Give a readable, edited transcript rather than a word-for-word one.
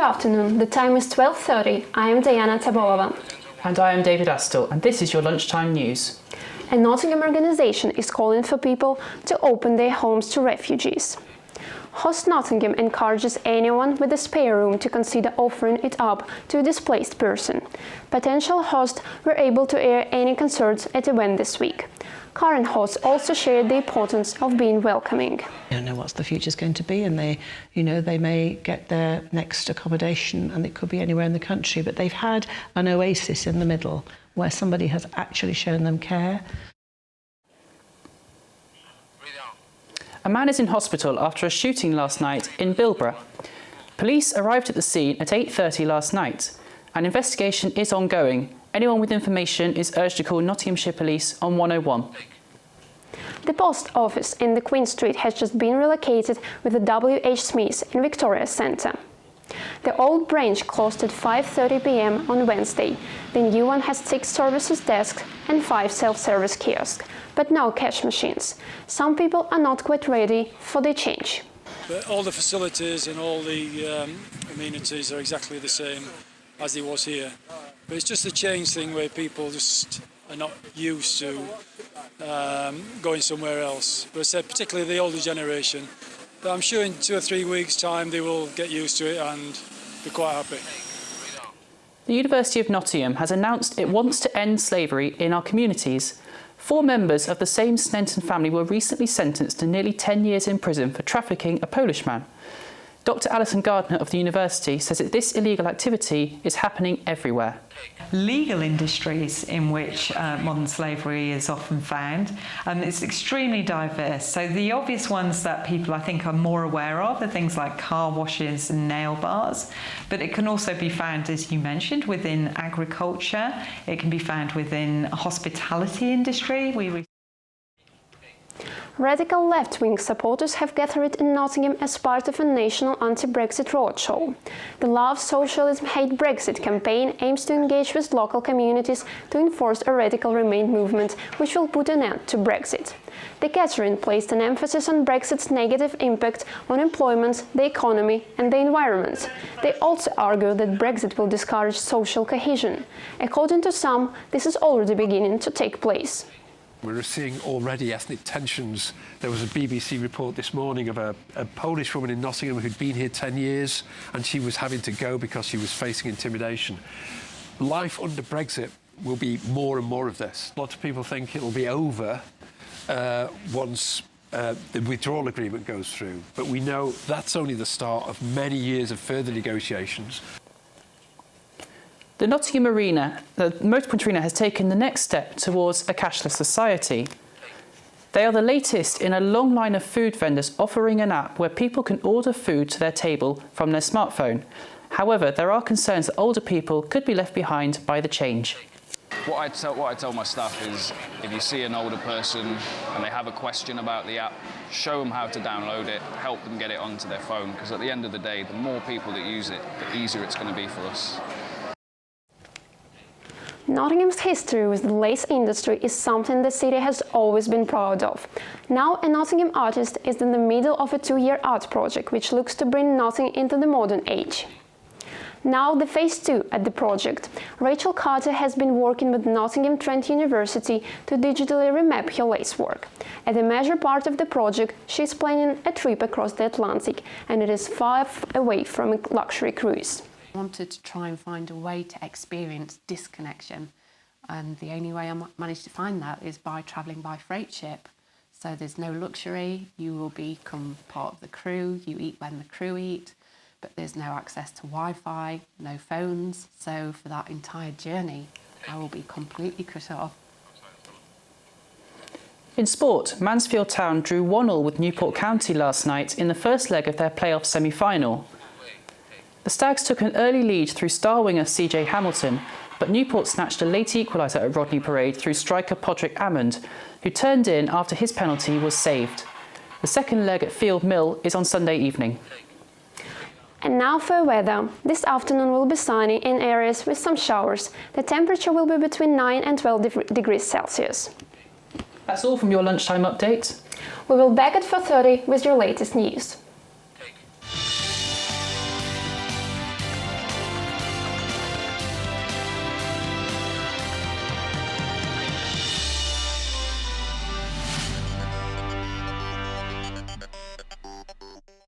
afternoon, the time is 12:30. I am Diana Tabolova. And I am David Astle, and this is your lunchtime news. A Nottingham organisation is calling for people to open their homes to refugees. Host Nottingham encourages anyone with a spare room to consider offering it up to a displaced person. Potential hosts were able to air any concerns at the event this week. Current hosts also shared the importance of being welcoming. I don't know what the future's going to be, and they may get their next accommodation, and it could be anywhere in the country, but they've had an oasis in the middle where somebody has actually shown them care. A man is in hospital after a shooting last night in Bilborough. Police arrived at the scene at 8:30 last night. An investigation is ongoing. Anyone with information is urged to call Nottinghamshire Police on 101. The post office in the Queen Street has just been relocated with the W.H. Smiths in Victoria Centre. The old branch closed at 5:30 p.m. on Wednesday. The new one has 6 services desks and 5 self-service kiosks, but no cash machines. Some people are not quite ready for the change. But all the facilities and all the amenities are exactly the same as it was here. But it's just a change thing where people just are not used to going somewhere else. But I said, particularly the older generation. But I'm sure in 2 or 3 weeks' time they will get used to it and be quite happy. The University of Nottingham has announced it wants to end slavery in our communities. 4 members of the same Snenton family were recently sentenced to nearly 10 years in prison for trafficking a Polish man. Dr. Alison Gardner of the university says that this illegal activity is happening everywhere. Legal industries in which modern slavery is often found, it's extremely diverse. So the obvious ones that people I think are more aware of are things like car washes and nail bars, but it can also be found, as you mentioned, within agriculture. It can be found within hospitality industry. Radical left-wing supporters have gathered in Nottingham as part of a national anti-Brexit roadshow. The Love Socialism Hate Brexit campaign aims to engage with local communities to enforce a radical Remain movement which will put an end to Brexit. The gathering placed an emphasis on Brexit's negative impact on employment, the economy and the environment. They also argue that Brexit will discourage social cohesion. According to some, this is already beginning to take place. We're seeing already ethnic tensions. There was a BBC report this morning of a Polish woman in Nottingham who'd been here 10 years and she was having to go because she was facing intimidation. Life under Brexit will be more and more of this. Lots of people think it'll be over once the withdrawal agreement goes through. But we know that's only the start of many years of further negotiations. The Nottingham Arena, the Motorpoint Arena, has taken the next step towards a cashless society. They are the latest in a long line of food vendors offering an app where people can order food to their table from their smartphone. However, there are concerns that older people could be left behind by the change. What I tell my staff is, if you see an older person and they have a question about the app, show them how to download it, help them get it onto their phone, because at the end of the day, the more people that use it, the easier it's going to be for us. Nottingham's history with the lace industry is something the city has always been proud of. Now a Nottingham artist is in the middle of a 2-year art project which looks to bring Nottingham into the modern age. Now the phase 2 at the project. Rachel Carter has been working with Nottingham Trent University to digitally remap her lace work. As a major part of the project, she is planning a trip across the Atlantic, and it is far away from a luxury cruise. I wanted to try and find a way to experience disconnection, and the only way I managed to find that is by travelling by freight ship. So there's no luxury, you will become part of the crew, you eat when the crew eat, but there's no access to Wi-Fi, no phones, so for that entire journey I will be completely cut off. In sport, Mansfield Town drew 1-1 with Newport County last night in the first leg of their playoff semi-final. The Stags took an early lead through star winger CJ Hamilton, but Newport snatched a late equaliser at Rodney Parade through striker Podrick Ammond, who turned in after his penalty was saved. The second leg at Field Mill is on Sunday evening. And now for weather. This afternoon will be sunny in areas with some showers. The temperature will be between 9 and 12 degrees Celsius. That's all from your lunchtime update. We will be back at 4:30 with your latest news.